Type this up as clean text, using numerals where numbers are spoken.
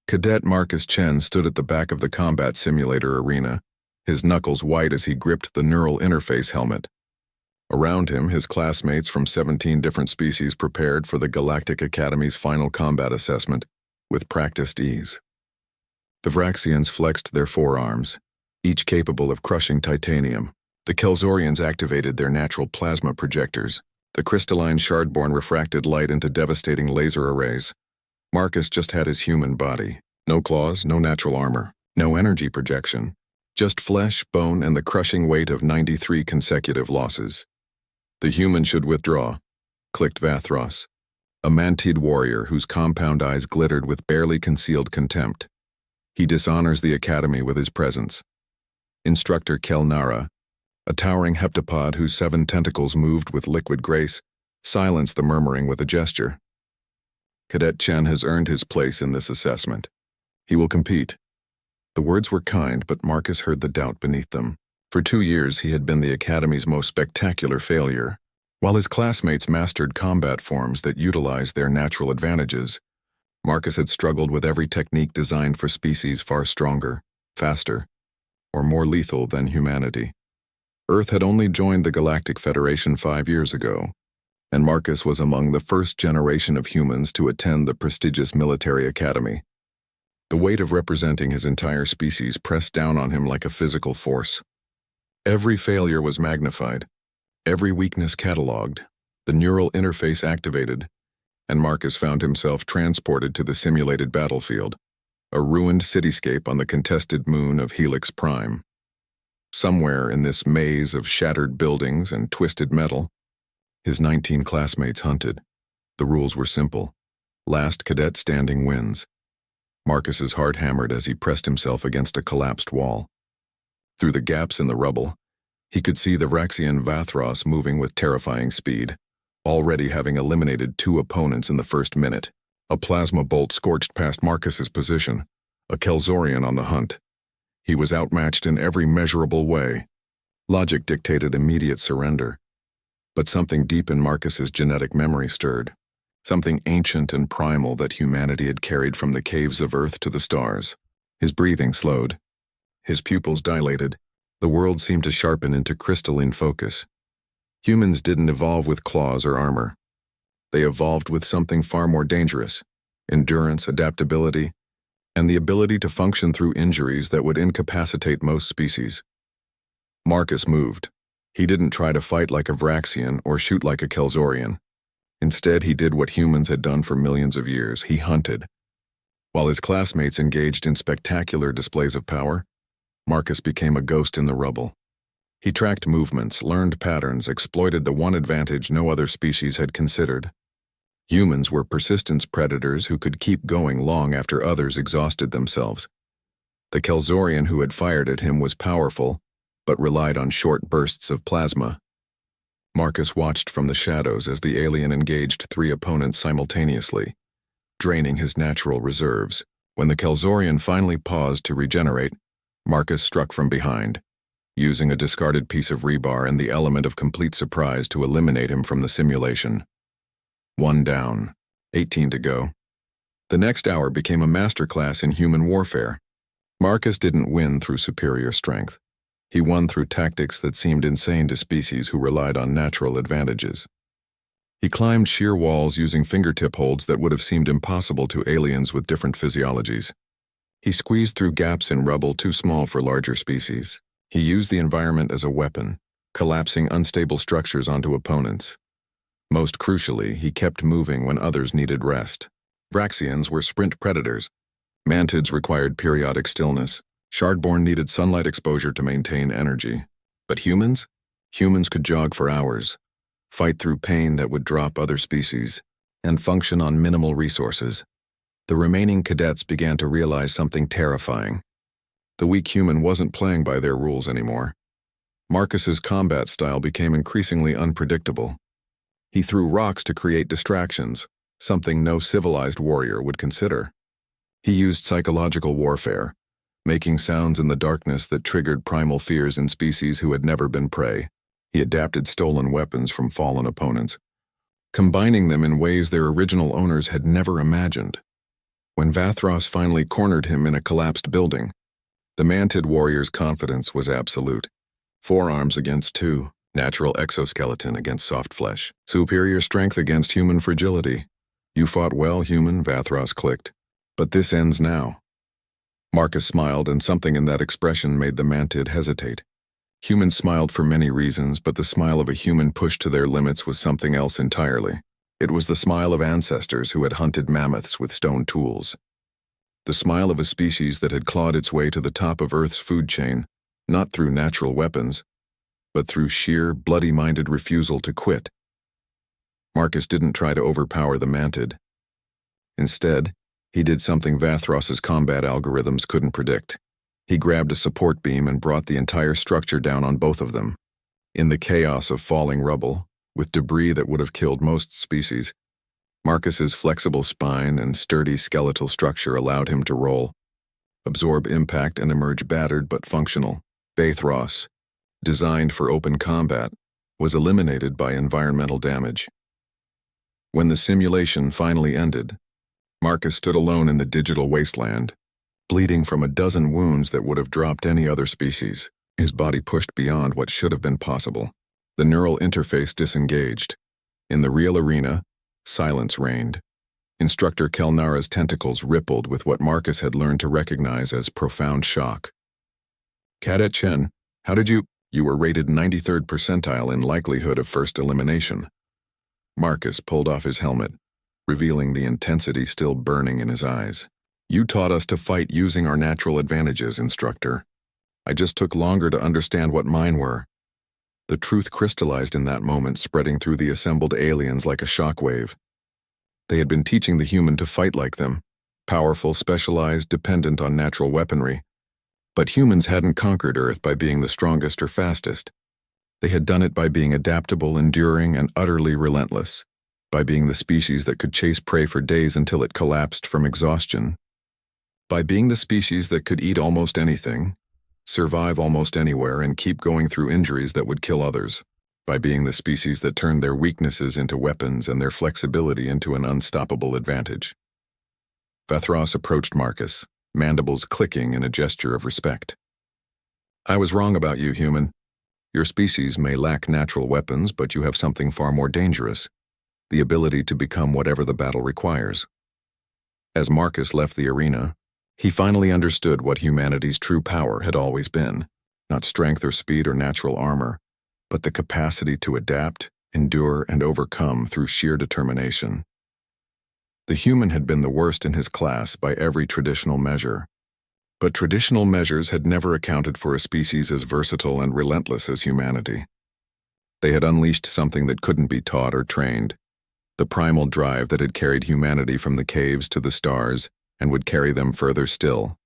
Cadet Marcus Chen stood at the back of the combat simulator arena, his knuckles white as he gripped the neural interface helmet. Around him, his classmates from 17 different species prepared for the Galactic Academy's final combat assessment with practiced ease. The Vraxians flexed their forearms, each capable of crushing titanium. The Kelzorians activated their natural plasma projectors. The crystalline shardborn refracted light into devastating laser arrays. Marcus just had his human body. No claws, no natural armor, no energy projection. Just flesh, bone, and the crushing weight of 93 consecutive losses. The human should withdraw, clicked Vathros, a mantid warrior whose compound eyes glittered with barely concealed contempt. He dishonors the academy with his presence. Instructor Kelnara, a towering heptapod whose 7 tentacles moved with liquid grace, silenced the murmuring with a gesture. Cadet Chen has earned his place in this assessment. He will compete. The words were kind, but Marcus heard the doubt beneath them. For 2 years, he had been the Academy's most spectacular failure. While his classmates mastered combat forms that utilized their natural advantages, Marcus had struggled with every technique designed for species far stronger, faster, or more lethal than humanity. Earth had only joined the Galactic Federation 5 years ago, and Marcus was among the first generation of humans to attend the prestigious military academy. The weight of representing his entire species pressed down on him like a physical force. Every failure was magnified, every weakness catalogued, the neural interface activated, and Marcus found himself transported to the simulated battlefield, a ruined cityscape on the contested moon of Helix Prime. Somewhere in this maze of shattered buildings and twisted metal, his 19 classmates hunted. The rules were simple. Last cadet standing wins. Marcus's heart hammered as he pressed himself against a collapsed wall. Through the gaps in the rubble, he could see the Vraxian Vathros moving with terrifying speed, already having eliminated 2 opponents in the first minute. A plasma bolt scorched past Marcus's position, a Kelzorian on the hunt. He was outmatched in every measurable way. Logic dictated immediate surrender. But something deep in Marcus's genetic memory stirred, something ancient and primal that humanity had carried from the caves of Earth to the stars. His breathing slowed. His pupils dilated. The world seemed to sharpen into crystalline focus. Humans didn't evolve with claws or armor. They evolved with something far more dangerous: endurance, adaptability, and the ability to function through injuries that would incapacitate most species. Marcus moved. He didn't try to fight like a Vraxian or shoot like a Kelzorian. Instead, he did what humans had done for millions of years. He hunted. While his classmates engaged in spectacular displays of power, Marcus became a ghost in the rubble. He tracked movements, learned patterns, exploited the one advantage no other species had considered. Humans were persistence predators who could keep going long after others exhausted themselves. The Kelzorian who had fired at him was powerful, but relied on short bursts of plasma. Marcus watched from the shadows as the alien engaged 3 opponents simultaneously, draining his natural reserves. When the Kelzorian finally paused to regenerate, Marcus struck from behind, using a discarded piece of rebar and the element of complete surprise to eliminate him from the simulation. 1 down, 18 to go. The next hour became a masterclass in human warfare. Marcus didn't win through superior strength. He won through tactics that seemed insane to species who relied on natural advantages. He climbed sheer walls using fingertip holds that would have seemed impossible to aliens with different physiologies. He squeezed through gaps in rubble too small for larger species. He used the environment as a weapon, collapsing unstable structures onto opponents. Most crucially, he kept moving when others needed rest. Vraxians were sprint predators. Mantids required periodic stillness. Shardborn needed sunlight exposure to maintain energy. But humans? Humans could jog for hours, fight through pain that would drop other species, and function on minimal resources. The remaining cadets began to realize something terrifying. The weak human wasn't playing by their rules anymore. Marcus's combat style became increasingly unpredictable. He threw rocks to create distractions, something no civilized warrior would consider. He used psychological warfare, making sounds in the darkness that triggered primal fears in species who had never been prey. He adapted stolen weapons from fallen opponents, combining them in ways their original owners had never imagined. When Vathros finally cornered him in a collapsed building, the Mantid warrior's confidence was absolute. 4 arms against 2, natural exoskeleton against soft flesh, superior strength against human fragility. You fought well, human, Vathros clicked. But this ends now. Marcus smiled, and something in that expression made the Mantid hesitate. Humans smiled for many reasons, but the smile of a human pushed to their limits was something else entirely. It was the smile of ancestors who had hunted mammoths with stone tools. The smile of a species that had clawed its way to the top of Earth's food chain, not through natural weapons, but through sheer, bloody-minded refusal to quit. Marcus didn't try to overpower the Mantid. Instead, he did something Vathros's combat algorithms couldn't predict. He grabbed a support beam and brought the entire structure down on both of them. In the chaos of falling rubble, with debris that would have killed most species, Marcus's flexible spine and sturdy skeletal structure allowed him to roll, absorb impact, and emerge battered but functional. Vathros, designed for open combat, was eliminated by environmental damage. When the simulation finally ended, Marcus stood alone in the digital wasteland, bleeding from a dozen wounds that would have dropped any other species, his body pushed beyond what should have been possible. The neural interface disengaged. In the real arena, silence reigned. Instructor Kelnara's tentacles rippled with what Marcus had learned to recognize as profound shock. Cadet Chen, how did you were rated 93rd percentile in likelihood of first elimination. Marcus pulled off his helmet, revealing the intensity still burning in his eyes. You taught us to fight using our natural advantages, instructor. I just took longer to understand what mine were. The truth crystallized in that moment, spreading through the assembled aliens like a shockwave. They had been teaching the human to fight like them, powerful, specialized, dependent on natural weaponry. But humans hadn't conquered Earth by being the strongest or fastest. They had done it by being adaptable, enduring, and utterly relentless, by being the species that could chase prey for days until it collapsed from exhaustion, by being the species that could eat almost anything, survive almost anywhere, and keep going through injuries that would kill others, by being the species that turned their weaknesses into weapons and their flexibility into an unstoppable advantage. Vathros approached Marcus, mandibles clicking in a gesture of respect. I was wrong about you, human. Your species may lack natural weapons, but you have something far more dangerous, the ability to become whatever the battle requires. As Marcus left the arena, he finally understood what humanity's true power had always been, not strength or speed or natural armor, but the capacity to adapt, endure, and overcome through sheer determination. The human had been the worst in his class by every traditional measure, but traditional measures had never accounted for a species as versatile and relentless as humanity. They had unleashed something that couldn't be taught or trained, the primal drive that had carried humanity from the caves to the stars and would carry them further still.